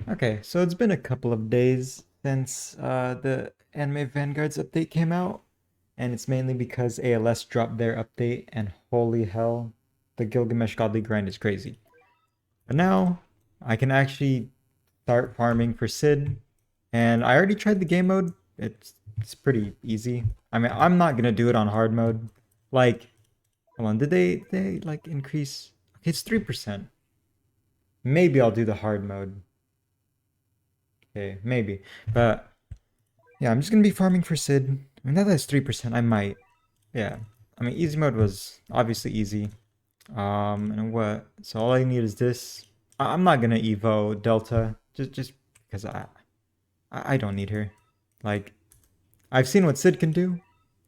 Okay, so it's been a couple of days since the Anime Vanguards update came out, and it's mainly because ALS dropped their update, and holy hell, the Gilgamesh Godly grind is crazy. But now I can actually start farming for Sid, and I already tried the game mode. It's pretty easy. I mean, I'm not gonna do it on hard mode. Like, hold on, did they like increase? Okay, it's 3%. Maybe I'll do the hard mode. Okay, maybe. But yeah, I'm just gonna be farming for Sid. I mean, now that it's 3%, I might. Yeah. I mean, easy mode was obviously easy. And what? So all I need is this. I'm not gonna Evo Delta just because I don't need her. Like, I've seen what Sid can do.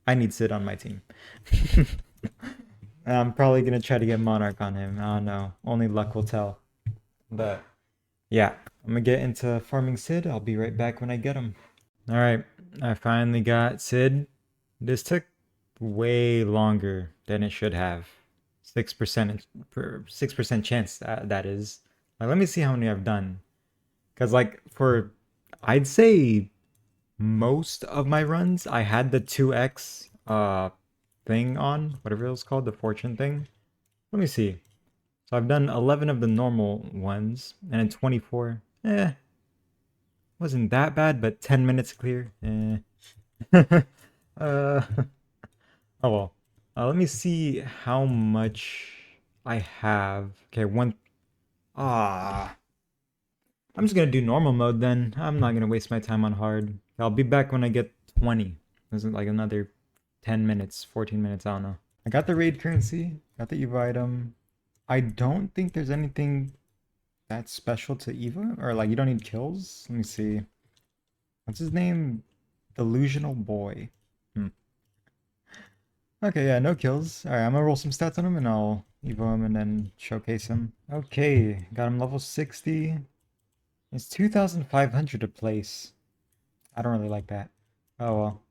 I need Sid on my team. I'm probably gonna try to get Monarch on him. I don't know. Only luck will tell. But yeah, I'm gonna get into farming Sid. I'll be right back when I get him. All right, I finally got Sid. This took way longer than it should have. 6% per 6% chance that is. Like, let me see how many I've done. Cause like for I'd say most of my runs, I had the 2x thing on, whatever it was called, the fortune thing. Let me see. So I've done 11 of the normal ones, and then 24. Wasn't that bad, but 10 minutes clear. uh Oh well. Let me see how much I have. Okay, one. Ah, I'm just gonna do normal mode then. I'm not gonna waste my time on hard. I'll be back when I get 20. This is like another 10 minutes, 14 minutes. I don't know. I got the raid currency. Got the Eva item. I don't think there's anything that's special to Eva, or like you don't need kills. Let me see. What's his name? Delusional boy. Hmm. Okay, yeah, no kills. All right, I'm gonna roll some stats on him and I'll evo him and then showcase him. Okay, got him level 60. It's 2,500 to place. I don't really like that. Oh well.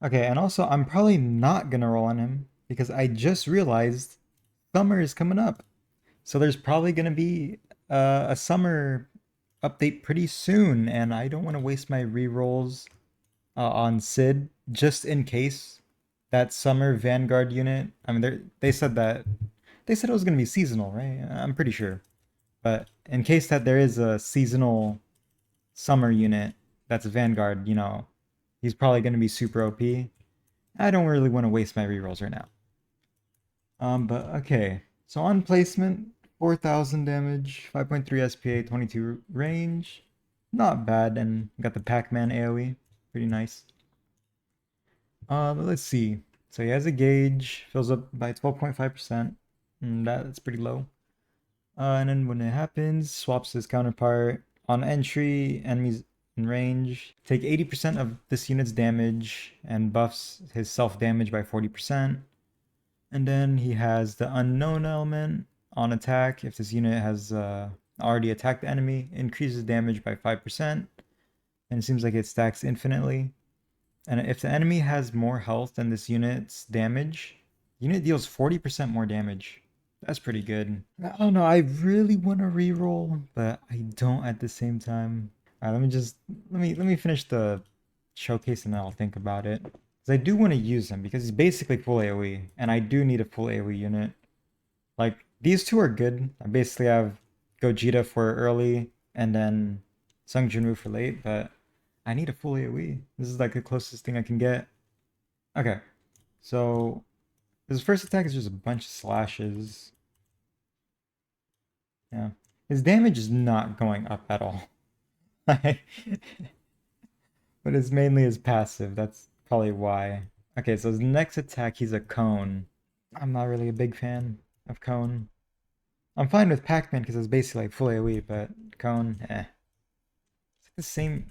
Okay, and also I'm probably not gonna roll on him because I just realized summer is coming up. So there's probably gonna be a summer update pretty soon, and I don't want to waste my rerolls on Sid just in case that summer Vanguard unit. I mean, they said it was going to be seasonal, right? I'm pretty sure. But in case that there is a seasonal summer unit that's Vanguard, he's probably going to be super OP. I don't really want to waste my rerolls right now. But okay. So on placement, 4,000 damage, 5.3 SPA, 22 range. Not bad, and got the Pac-Man AoE. Pretty nice. But let's see. So he has a gauge, fills up by 12.5%. That's pretty low. And then when it happens, swaps his counterpart. On entry, enemies in range take 80% of this unit's damage and buffs his self damage by 40%. And then he has the unknown element on attack. If this unit has already attacked the enemy, increases damage by 5%. And it seems like it stacks infinitely. And if the enemy has more health than this unit's damage, unit deals 40% more damage. That's pretty good. I don't know, I really want to reroll, but I don't at the same time. Alright, let me finish the showcase and then I'll think about it. Because I do want to use him because he's basically full AoE, and I do need a full AoE unit. Like, these two are good. I basically have Gogeta for early and then Sung Jinwoo for late, but I need a full AoE. This is like the closest thing I can get. Okay, so his first attack is just a bunch of slashes. Yeah, his damage is not going up at all. But it's mainly his passive. That's probably why. Okay, so his next attack, he's a cone. I'm not really a big fan of cone. I'm fine with Pac-Man because it's basically like full AoE, but cone, eh. It's like the same.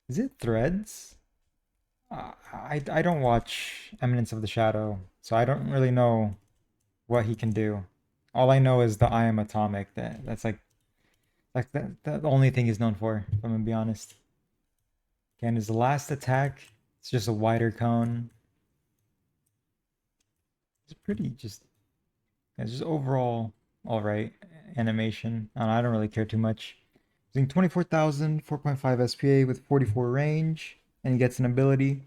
Is it threads? I don't watch Eminence of the Shadow, so I don't really know what he can do. All I know is the I am atomic. That's like the only thing he's known for, if I'm gonna be honest. And his last attack, it's just a wider cone. It's pretty just it's just overall alright animation. I don't really care too much. Using 24,000, 4.5 SPA with 44 range, and he gets an ability.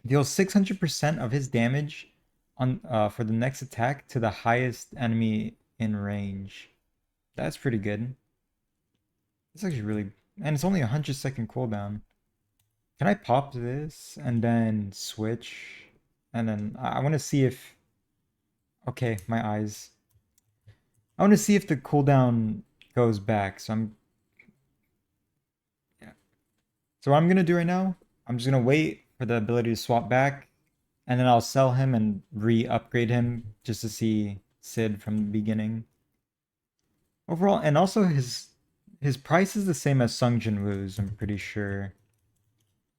Deals 600% of his damage on for the next attack to the highest enemy in range. That's pretty good. It's actually really, and it's only a 100-second cooldown. Can I pop this and then switch? And then I want to see if, okay, my eyes. I want to see if the cooldown goes back. So yeah. So what I'm gonna do right now, I'm just gonna wait for the ability to swap back, and then I'll sell him and re-upgrade him just to see Sid from the beginning. Overall, and also his price is the same as Sung Jinwoo's, I'm pretty sure.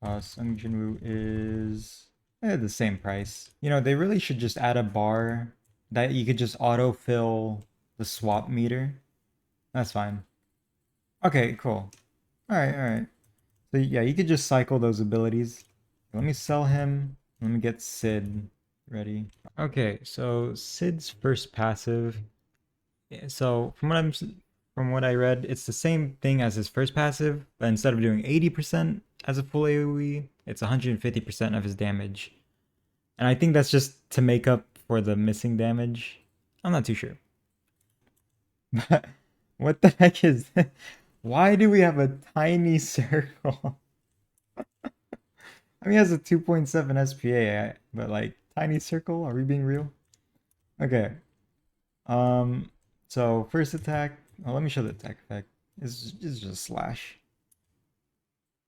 Sung Jinwoo is the same price. You know, they really should just add a bar that you could just autofill the swap meter. That's fine. Okay, cool. All right. So yeah, you could just cycle those abilities. Let me sell him. Let me get Sid ready. Okay, so Sid's first passive. So from what I read, it's the same thing as his first passive, but instead of doing 80% as a full AoE, it's 150% of his damage. And I think that's just to make up for the missing damage. I'm not too sure. But what the heck is this? Why do we have a tiny circle? I mean, it has a 2.7 SPA, but like tiny circle? Are we being real? Okay. Um, so first attack. Oh, let me show the attack effect. It's just slash.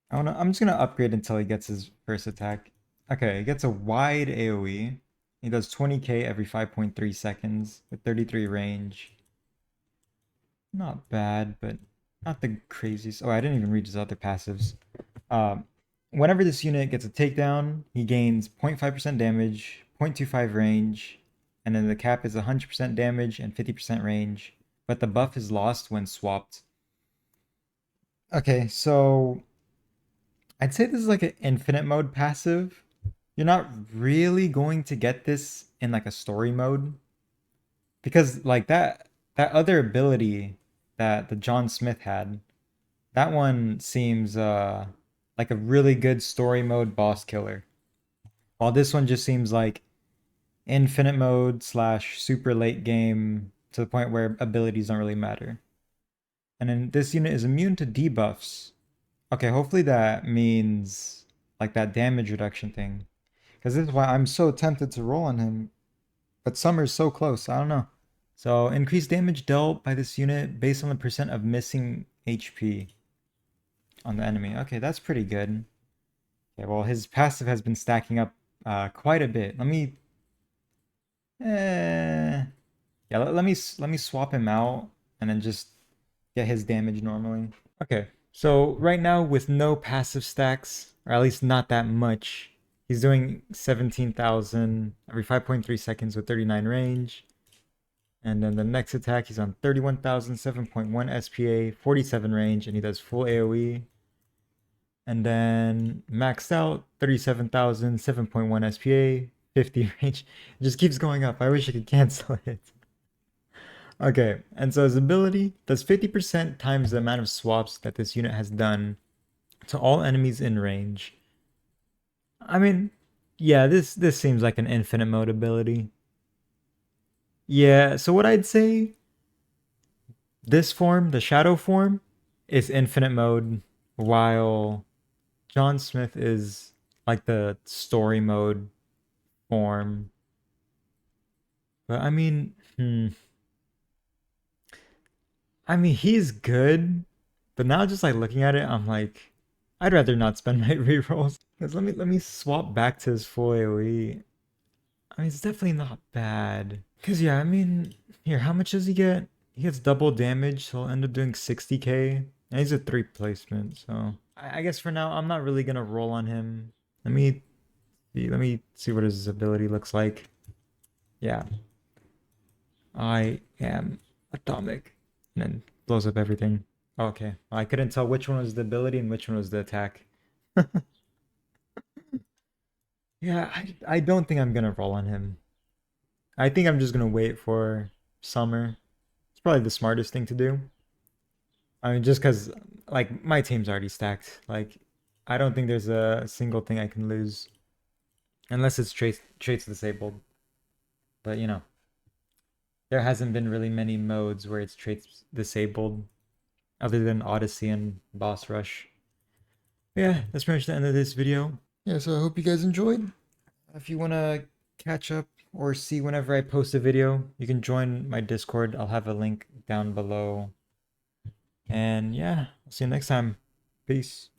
I'm just gonna upgrade until he gets his first attack. Okay, he gets a wide AoE. He does 20k every 5.3 seconds with 33 range. Not bad, but not the craziest. Oh, I didn't even read his other passives. Um, Whenever this unit gets a takedown, he gains 0.5% damage, 0.25 range, and then the cap is 100% damage and 50% range, but the buff is lost when swapped. Okay, so I'd say this is like an infinite mode passive. You're not really going to get this in like a story mode because like that other ability that the John Smith had, that one seems like a really good story mode boss killer. While this one just seems like infinite mode slash super late game to the point where abilities don't really matter. And then this unit is immune to debuffs. Okay, hopefully that means like that damage reduction thing. Because this is why I'm so tempted to roll on him. But Summer's so close, I don't know. So increased damage dealt by this unit based on the percent of missing HP on the enemy. Okay, that's pretty good. Okay, well his passive has been stacking up quite a bit. Eh, yeah, let me swap him out and then just get his damage normally. Okay, so right now with no passive stacks, or at least not that much, he's doing 17,000 every 5.3 seconds with 39 range. And then the next attack, he's on 31,000, 7.1 SPA, 47 range, and he does full AoE. And then maxed out, 37,000, 7.1 SPA, 50 range. It just keeps going up. I wish I could cancel it. Okay, and so his ability does 50% times the amount of swaps that this unit has done to all enemies in range. I mean, yeah, this seems like an infinite mode ability. Yeah, so what I'd say, this form, the shadow form, is infinite mode, while John Smith is like the story mode form. But I mean he's good, but now just like looking at it, I'm like, I'd rather not spend my rerolls. Because let me swap back to his full AoE. I mean, it's definitely not bad. Because, yeah, I mean, here, how much does he get? He gets double damage, so he'll end up doing 60k. And he's a 3 placement, so I guess for now, I'm not really going to roll on him. Let me see what his ability looks like. Yeah, I am atomic. And then blows up everything. Okay, I couldn't tell which one was the ability and which one was the attack. Yeah, I don't think I'm going to roll on him. I think I'm just going to wait for summer. It's probably the smartest thing to do. I mean, just because like my team's already stacked. Like, I don't think there's a single thing I can lose unless it's traits disabled. But there hasn't been really many modes where it's traits disabled other than Odyssey and Boss Rush. Yeah, that's pretty much the end of this video. Yeah, so I hope you guys enjoyed. If you want to catch up or see whenever I post a video, you can join my Discord. I'll have a link down below. And yeah, I'll see you next time. Peace.